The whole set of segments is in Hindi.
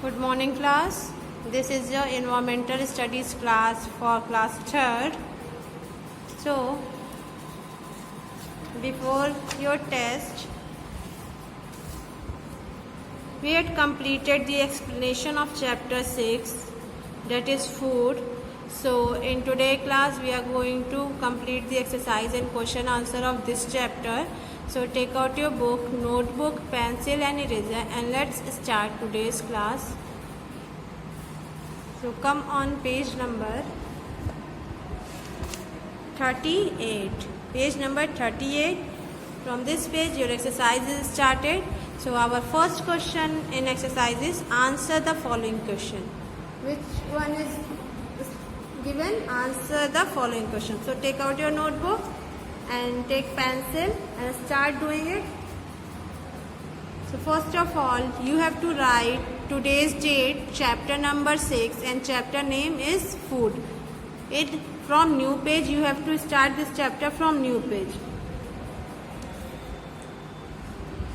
Good morning class. This is your environmental studies class for class 3rd. So before your test we had completed the explanation of chapter 6, that is food. So in today class we are going to complete the exercise and question answer of this chapter. So take out your book, notebook, pencil and eraser and let's start today's class. So come on page number 38. Page number 38. From this page your exercise is started. So our first question in exercise is answer the following question. Which one is given? Answer the following question. So take out your notebook and take pencil and start doing it. So first of all you have to write today's date, chapter number 6 and chapter name is food. It from new page, you have to start this chapter from new page.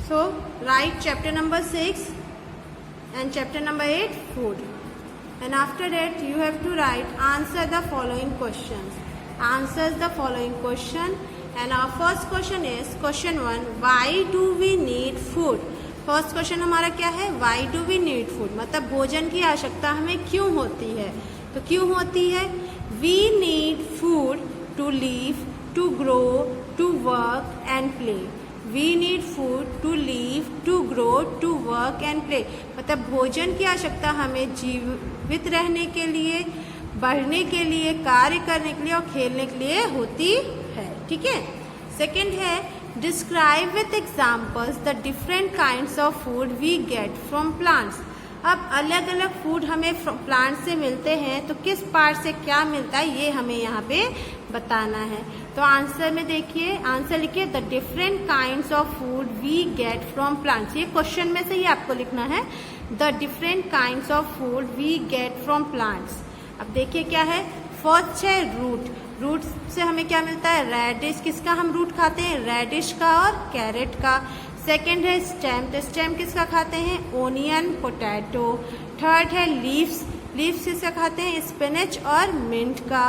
So write chapter number 6 and chapter number 8 food, and after that you have to write answer the following questions. Answers the following question, and our first question is question 1, why do we need food? First question हमारा क्या है? Why do we need food, मतलब भोजन की आवश्यकता हमें क्यों होती है. तो क्यों होती है? We need food to live, to grow, to work and play. We need food to live, to grow, to work and play. मतलब भोजन की आवश्यकता हमें जीवित रहने के लिए, बढ़ने के लिए, कार्य करने के लिए और खेलने के लिए होती है. ठीक है. सेकेंड है describe with examples the different kinds of food we get from plants. अब अलग अलग फूड हमें प्लांट से मिलते हैं, तो किस पार्ट से क्या मिलता है ये हमें यहाँ पे बताना है. तो आंसर में देखिए, आंसर लिखिए the different kinds of food we get from plants. ये क्वेश्चन में से ही आपको लिखना है the different kinds of food we get from plants. अब देखिए क्या है. फर्स्ट है रूट. रूट से हमें क्या मिलता है? रेडिश. किसका हम रूट खाते हैं? रेडिश का और कैरेट का. सेकंड है स्टेम. तो स्टेम किसका खाते हैं? Onion, potato. थर्ड है लीव्स. लीव्स किसका खाते हैं? स्पिनच और मिंट का.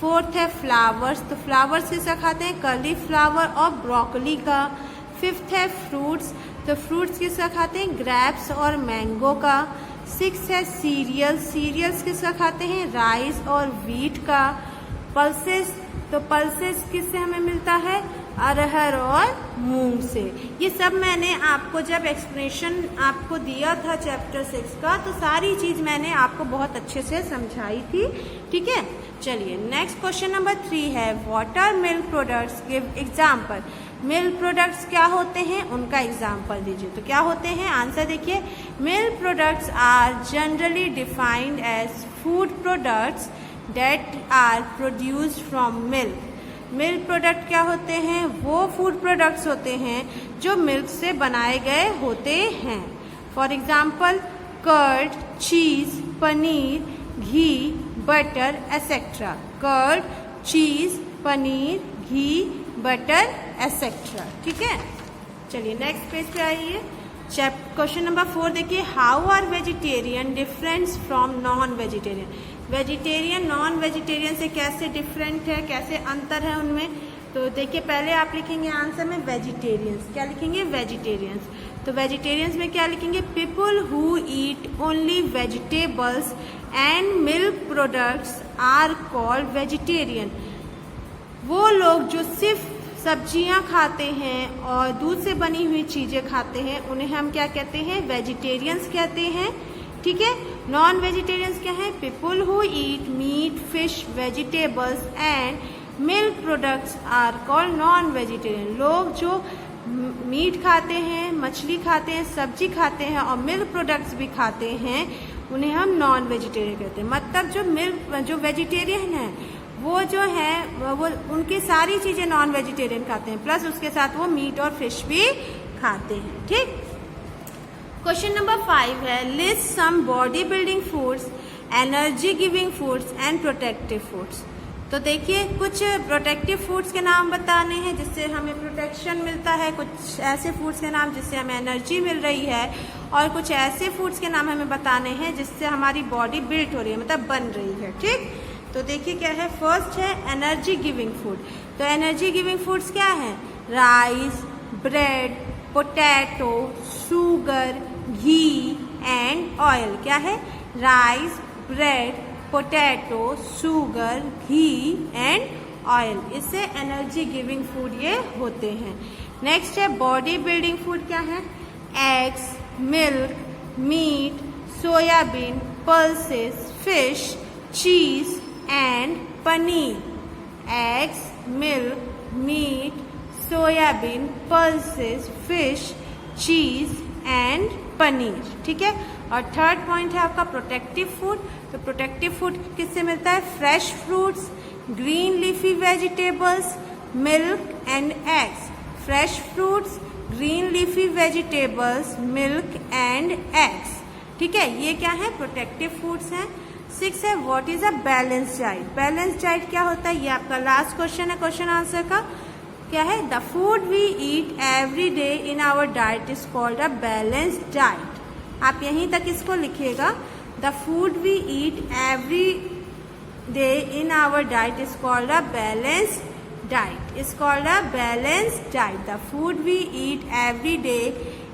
फोर्थ है फ्लावर्स. तो फ्लावर्स किसका खाते हैं? कॉलीफ्लावर और ब्रोकली का. फिफ्थ है फ्रूट्स. तो फ्रूट्स किसका खाते हैं? ग्रेप्स और मैंगो का. सिक्स है सीरियल्स. सीरियल्स किसका खाते हैं? राइस और व्हीट का. पल्सेस. तो पल्सेस किससे हमें मिलता है? अरहर और मूंग से. ये सब मैंने आपको जब एक्सप्लेनेशन आपको दिया था चैप्टर 6 का, तो सारी चीज मैंने आपको बहुत अच्छे से समझाई थी. ठीक है. चलिए नेक्स्ट क्वेश्चन नंबर 3 है water milk products give example. Milk products क्या होते हैं, उनका एग्जाम्पल दीजिए. तो क्या होते हैं? आंसर देखिए. Milk products are generally defined as food products that are produced from milk. Milk product क्या होते हैं? वो फूड प्रोडक्ट्स होते हैं जो मिल्क से बनाए गए होते हैं. फॉर एग्जाम्पल कर्ड, चीज, पनीर, घी, बटर एसेट्रा. कर्ड, चीज, पनीर, घी, बटर एसेट्रा. ठीक है. चलिए नेक्स्ट पेज पे आइए. क्वेश्चन नंबर 4 देखिए. How are vegetarian different from non vegetarian. Vegetarian non vegetarian से कैसे डिफरेंट है, कैसे अंतर है उनमें. तो देखिए पहले आप लिखेंगे आंसर में वेजिटेरियंस. क्या लिखेंगे? वेजिटेरियंस. तो वेजिटेरियंस में क्या लिखेंगे? People who eat only vegetables and milk products are called vegetarian. वो लोग जो सिर्फ सब्जियां खाते हैं और दूध से बनी हुई चीजें खाते हैं, उन्हें हम क्या कहते हैं? वेजिटेरियंस कहते हैं. ठीक है. नॉन वेजिटेरियंस क्या है? People who eat meat, fish, vegetables and milk products are called non vegetarian. लोग जो मीट खाते हैं, मछली खाते हैं, सब्जी खाते हैं और मिल्क प्रोडक्ट्स भी खाते हैं, उन्हें हम नॉन वेजिटेरियन कहते हैं. मतलब जो वेजिटेरियन है वो जो है वो उनकी सारी चीजें नॉन वेजिटेरियन खाते हैं, प्लस उसके साथ वो मीट और फिश भी खाते हैं. ठीक. क्वेश्चन नंबर 5 है list some body building foods, energy giving foods and protective foods. तो देखिए कुछ प्रोटेक्टिव फूड्स के नाम बताने हैं जिससे हमें प्रोटेक्शन मिलता है, कुछ ऐसे फूड्स के नाम जिससे हमें एनर्जी मिल रही है, और कुछ ऐसे फूड्स के नाम हमें बताने हैं जिससे हमारी बॉडी बिल्ड हो रही है, मतलब बन रही है। ठीक, तो देखिए क्या है। फर्स्ट है एनर्जी गिविंग फूड। तो एनर्जी गिविंग फूड्स क्या है? Rice, bread, potato, sugar, ghee and oil. क्या है? Rice, bread, potato, sugar, ghee and oil. इससे एनर्जी गिविंग फूड ये होते हैं। नेक्स्ट है बॉडी बिल्डिंग फूड। क्या है? Eggs, milk, meat, soyabean, pulses, fish, cheese and paneer. Eggs, milk, meat, soyabean, pulses, fish, cheese and paneer. ठीक है। और थर्ड पॉइंट है आपका प्रोटेक्टिव फूड। तो प्रोटेक्टिव फूड किससे मिलता है? Fresh fruits, green leafy vegetables, milk and eggs. Fresh fruits, green leafy vegetables, milk and eggs. ठीक है, ये क्या है? प्रोटेक्टिव फूड्स हैं। 6 है what is a balance diet. Balance diet क्या होता है? ये आपका लास्ट क्वेश्चन है क्वेश्चन आंसर का। क्या है? The food we eat every day in our diet is called a balanced diet. आप यहीं तक इसको लिखिएगा। The food we eat every day in our diet is called a balanced diet. Is called a balanced diet. The food we eat every day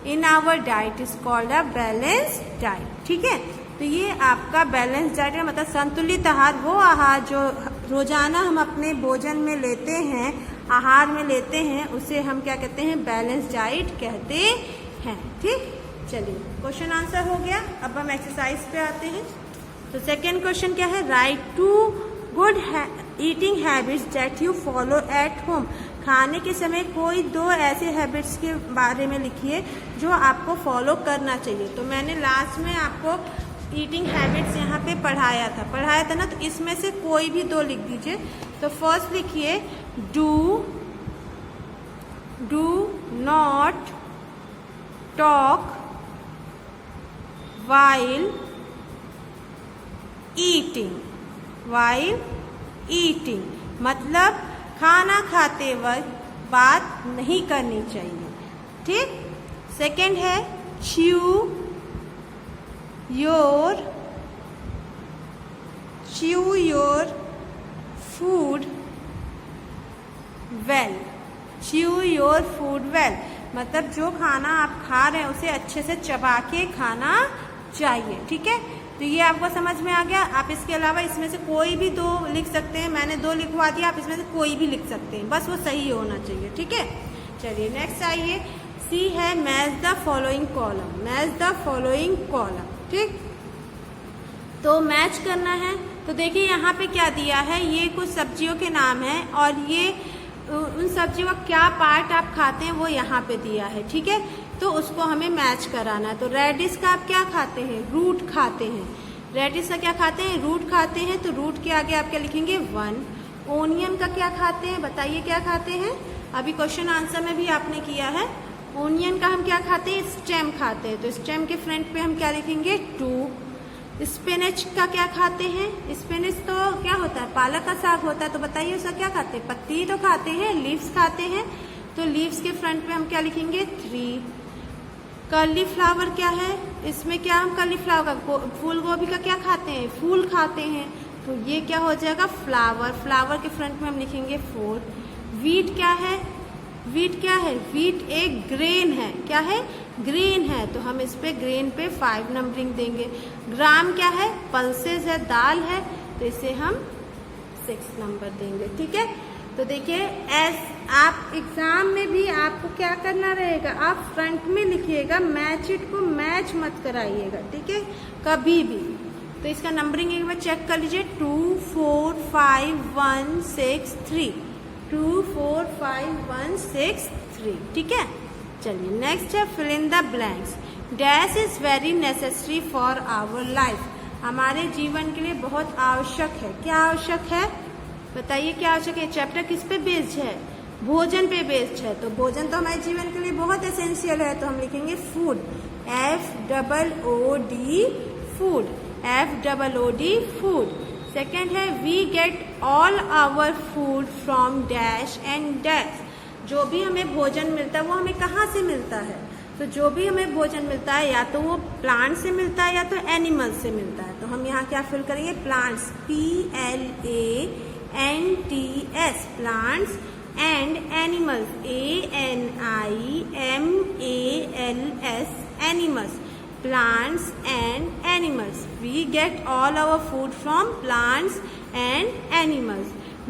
in our diet is called a balanced diet. ठीक है, तो ये आपका बैलेंस डाइट है, मतलब संतुलित आहार। वो आहार जो रोजाना हम अपने भोजन में लेते हैं, आहार में लेते हैं, उसे हम क्या कहते हैं? बैलेंस डाइट कहते हैं। ठीक, चलिए क्वेश्चन आंसर हो गया। अब हम एक्सरसाइज पे आते हैं। तो सेकेंड क्वेश्चन क्या है? Write to good eating habits that you follow at home. खाने के समय कोई 2 ऐसे हैबिट्स के बारे में लिखिए जो आपको फॉलो करना चाहिए। तो मैंने लास्ट में आपको ईटिंग हैबिट्स यहाँ पे पढ़ाया था ना, तो इसमें से कोई भी 2 लिख दीजिए। तो फर्स्ट लिखिए do not talk while eating, मतलब खाना खाते वक्त बात नहीं करनी चाहिए। ठीक। सेकंड है chew your food well, मतलब जो खाना आप खा रहे हैं उसे अच्छे से चबा के खाना चाहिए। ठीक है, तो ये आपको समझ में आ गया। आप इसके अलावा इसमें से कोई भी 2 लिख सकते हैं। मैंने 2 लिखवा दिया, आप इसमें से कोई भी लिख सकते हैं, बस वो सही होना चाहिए। ठीक है, चलिए नेक्स्ट आइए। सी है मैच द फॉलोइंग कॉलम। ठीक, तो मैच करना है। तो देखिए यहाँ पे क्या दिया है, ये कुछ सब्जियों के नाम है और ये उन सब्जियों का क्या पार्ट आप खाते हैं वो यहाँ पे दिया है। ठीक है, तो उसको हमें मैच कराना है। तो रेडिश का आप क्या खाते हैं? रूट खाते हैं। रेडिश का क्या खाते हैं? रूट खाते हैं। तो रूट के आगे आप क्या लिखेंगे? 1। ओनियन का क्या खाते हैं? बताइए क्या खाते हैं? अभी क्वेश्चन आंसर में भी आपने किया है। ओनियन का हम क्या खाते हैं? स्टेम खाते हैं। तो स्टेम के फ्रंट पे हम क्या लिखेंगे? 2। स्पिनच का क्या खाते हैं? स्पिनच तो क्या होता है? पालक का साग होता है। तो बताइए उसका क्या खाते हैं? पत्ती तो खाते हैं, लीव्स खाते हैं। तो लीव्स के फ्रंट पे हम क्या लिखेंगे? 3। कर्ली फ्लावर क्या है? इसमें क्या हम कर्ली फ्लावर का फूल गोभी का क्या खाते हैं? फूल खाते हैं। तो ये क्या हो जाएगा? फ्लावर के फ्रंट में हम लिखेंगे 4। वीट क्या है? वीट एक ग्रेन है। क्या है? ग्रेन है। तो हम इस पे ग्रेन पे 5 नंबरिंग देंगे। ग्राम क्या है? पल्सेस है, दाल है, तो इसे हम 6 नंबर देंगे। ठीक है, तो देखिए आप एग्जाम में भी आपको क्या करना रहेगा? आप फ्रंट में लिखिएगा, मैच इट को मैच मत कराइएगा। ठीक है, कभी भी। तो इसका नंबरिंग एक बार चेक कर लीजिए। 2 4 5 1 6 3। 2 4 5 1 6 3। ठीक है, चलिए नेक्स्ट है fill in the blanks. Dash is very necessary for our life. हमारे जीवन के लिए बहुत आवश्यक है। क्या आवश्यक है? बताइए क्या आवश्यक है? चैप्टर किस पे बेस्ड है? भोजन पे बेस्ड है। तो भोजन तो हमारे जीवन के लिए बहुत एसेंशियल है। तो हम लिखेंगे फूड, FOOD, फूड। सेकेंड है we get all our food from dash and dash. जो भी हमें भोजन मिलता है वो हमें कहाँ से मिलता है? तो जो भी हमें भोजन मिलता है या तो वो प्लांट से मिलता है या तो एनिमल से मिलता है। तो हम यहाँ क्या फिल करेंगे, plants, PLANTS, plants, and animals, ANIMALS, animals, plants and animals. We get all our food from plants and animals.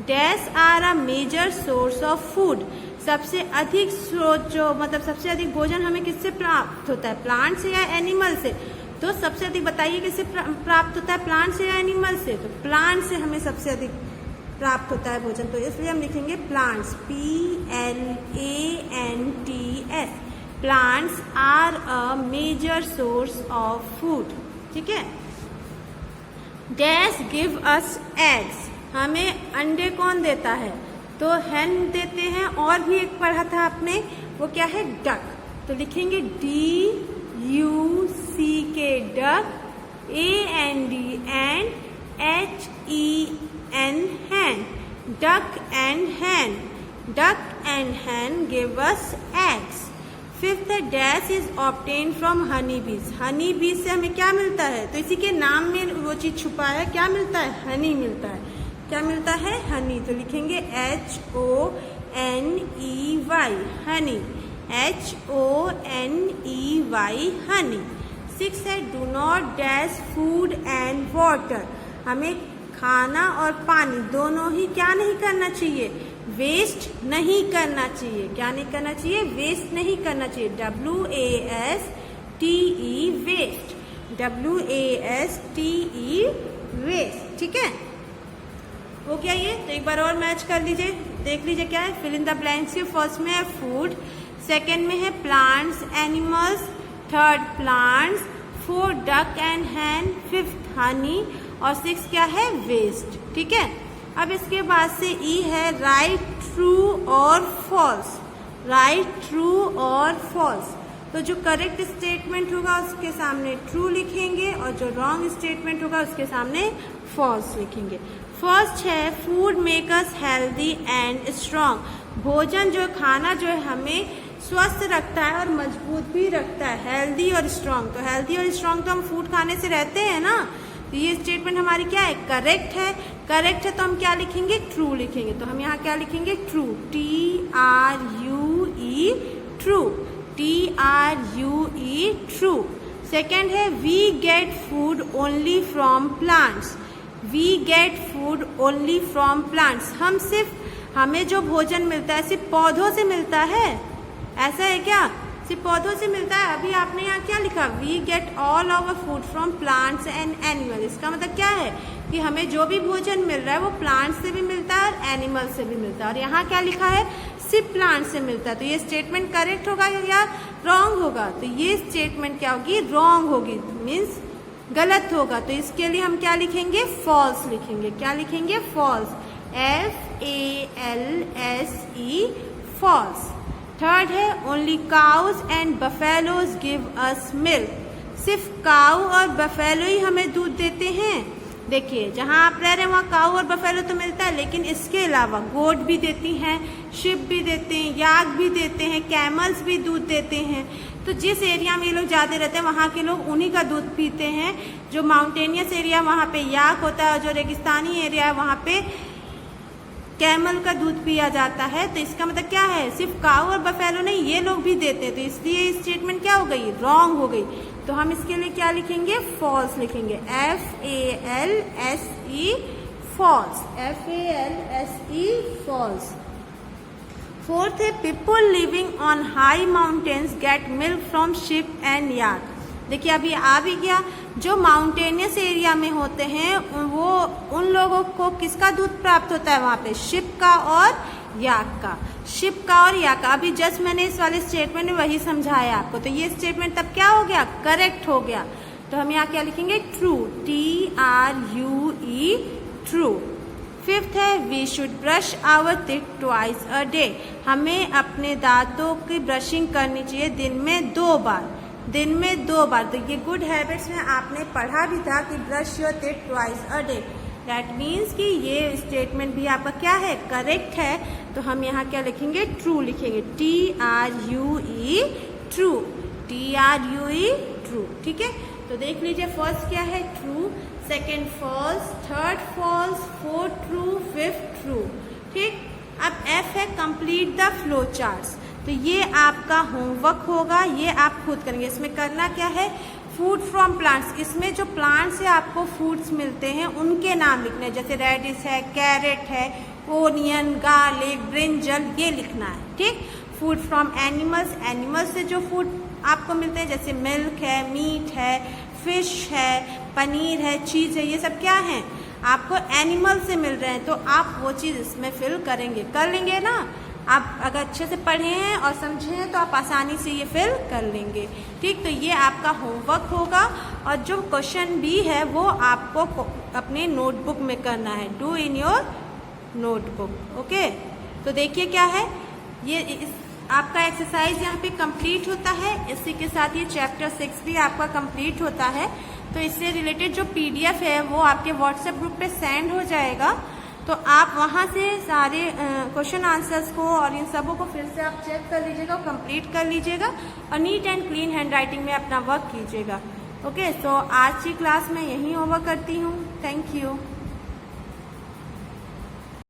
Dash are a major source of food. सबसे अधिक स्रोत जो मतलब सबसे अधिक भोजन हमें किससे प्राप्त होता है, प्लांट से या एनिमल से? तो सबसे अधिक बताइए किससे प्राप्त होता है, प्लांट से या एनिमल से? तो प्लांट से हमें सबसे अधिक प्राप्त होता है भोजन, तो इसलिए हम लिखेंगे plants, PLANTS। Plants are a major source of food. ठीक है। डैश गिव अस एग्स, हमें अंडे कौन देता है? तो hen देते हैं, और भी एक पढ़ा था आपने, वो क्या है, डक। तो लिखेंगे DUCK, duck, AND and HEN, hen, duck and hen, duck and hen give us eggs। Fifth है dash is obtain from honey bees, honey बीज से हमें क्या मिलता है? तो इसी के नाम में वो चीज छुपा है, क्या मिलता है, हनी मिलता है। क्या मिलता है, हनी। तो लिखेंगे HONEY, honey, HONEY, honey. Six है do not dash food and water, हमें खाना और पानी दोनों ही क्या नहीं करना चाहिए, वेस्ट नहीं करना चाहिए। क्या नहीं करना चाहिए, वेस्ट नहीं करना चाहिए। WASTE, waste, WASTE, waste. ठीक है, वो क्या ये? तो एक बार और मैच कर लीजिए, देख लीजिए क्या है। Fill in the blanks. First में है फूड, सेकेंड में है plants, animals, third plants, fourth duck and hen, fifth honey, और सिक्स क्या है, वेस्ट। ठीक है। अब इसके बाद से ई है राइट ट्रू और फॉल्स, राइट ट्रू और फॉल्स। तो जो करेक्ट स्टेटमेंट होगा उसके सामने ट्रू लिखेंगे, और जो रॉन्ग स्टेटमेंट होगा उसके सामने फॉल्स लिखेंगे। फर्स्ट है food make us healthy and strong, भोजन जो खाना जो है हमें स्वस्थ रखता है और मजबूत भी रखता है, हेल्दी और स्ट्रांग। तो हेल्दी और स्ट्रांग तो हम फूड खाने से रहते हैं ना, तो ये स्टेटमेंट हमारी क्या है, करेक्ट है। करेक्ट है तो हम क्या लिखेंगे, ट्रू लिखेंगे। तो हम यहाँ क्या लिखेंगे, true, TRUE, true, TRUE, true. Second है we get food only from plants, we get food only from plants, हम सिर्फ, हमें जो भोजन मिलता है सिर्फ पौधों से मिलता है, ऐसा है क्या, सिर्फ पौधों से मिलता है? अभी आपने यहाँ क्या लिखा, we get all our food from plants and animal. इसका मतलब क्या है कि हमें जो भी भोजन मिल रहा है वो प्लांट से भी मिलता है और एनिमल से भी मिलता है। और यहाँ क्या लिखा है, सिर्फ प्लांट से मिलता है। तो ये स्टेटमेंट करेक्ट होगा या रॉन्ग होगा? तो ये स्टेटमेंट क्या होगी, रॉन्ग होगी, मीन्स गलत होगा। तो इसके लिए हम क्या लिखेंगे, फॉल्स लिखेंगे। क्या लिखेंगे, फॉल्स, FALSE, फॉल्स। थर्ड है only cause and buffaloes give us milk, सिर्फ काऊ और बफेलो ही हमें दूध देते हैं। देखिए जहाँ आप रह रहे हैं वहाँ काऊ और बफेलो तो मिलता है, लेकिन इसके अलावा गोट भी देती हैं, शिप भी देते हैं, याक भी देते हैं, कैमल्स भी दूध देते हैं। तो जिस एरिया में ये लोग ज़्यादा रहते हैं वहाँ के लोग उन्हीं का दूध पीते हैं। जो माउंटेनियस एरिया वहाँ पे याक होता है, और जो रेगिस्तानी एरिया है वहाँ पे कैमल का दूध पिया जाता है। तो इसका मतलब क्या है, सिर्फ काऊ और बफेलो नहीं, ये लोग भी देते हैं। तो इसलिए स्टेटमेंट क्या हो गई, रॉन्ग हो गई। तो हम इसके लिए क्या लिखेंगे, फॉल्स लिखेंगे, FALSE, false, FALSE, false. Fourth है people living on high mountains get milk from sheep and yak. देखिए अभी आ भी गया, जो माउंटेनियस एरिया में होते हैं वो उन लोगों को किसका दूध प्राप्त होता है वहाँ पे, शिप का और याक का, शिप का और याक का। अभी जस्ट मैंने इस वाले स्टेटमेंट में वही समझाया आपको। तो ये स्टेटमेंट तब क्या हो गया, करेक्ट हो गया। तो हम यहाँ क्या लिखेंगे, ट्रू, TRUE, ट्रू। फिफ्थ है we should brush our teeth twice a day, हमें अपने दांतों की ब्रशिंग करनी चाहिए दिन में 2 बार, दिन में 2 बार। तो ये गुड हैबिट्स में आपने पढ़ा भी था कि brush your teeth twice a day. That means कि ये स्टेटमेंट भी आपका क्या है, करेक्ट है। तो हम यहाँ क्या लिखेंगे, ट्रू लिखेंगे, TRUE, ट्रू, TRUE ट्रू। ठीक है, तो देख लीजिए फर्स्ट क्या है, true, second false, third false, fourth true, fifth true. ठीक, अब F है कंप्लीट द फ्लो चार्ट्स। तो ये आपका होमवर्क होगा, ये आप खुद करेंगे। इसमें करना क्या है, फूड फ्रॉम प्लांट्स, इसमें जो प्लांट से आपको फूड्स मिलते हैं उनके नाम लिखने हैं, जैसे रेडिश है, कैरेट है, ओनियन, गार्लिक, ब्रिंजल, ये लिखना है। ठीक, फूड फ्रॉम एनिमल्स, एनिमल्स से जो फूड आपको मिलते हैं जैसे मिल्क है, मीट है, फिश है, पनीर है, चीज़ है, ये सब क्या है, आपको एनिमल से मिल रहे हैं, तो आप वो चीज़ इसमें फिल करेंगे, कर लेंगे ना। आप अगर अच्छे से पढ़े हैं और समझे हैं तो आप आसानी से ये फिल कर लेंगे। ठीक, तो ये आपका होमवर्क होगा, और जो क्वेश्चन भी है वो आपको अपने नोटबुक में करना है, do in your notebook. Okay, तो देखिए क्या है, ये आपका एक्सरसाइज यहाँ पे कंप्लीट होता है। इसी के साथ ये चैप्टर 6 भी आपका कंप्लीट होता है। तो इससे रिलेटेड जो PDF है वो आपके व्हाट्सएप ग्रुप पे सेंड हो जाएगा, तो आप वहाँ से सारे क्वेश्चन आंसर्स को और इन सबों को फिर से आप चेक कर लीजिएगा और कंप्लीट कर लीजिएगा, और neat and clean hand writing में अपना वर्क कीजिएगा। ओके, तो आज की क्लास में यहीं ओवर करती हूँ। Thank you.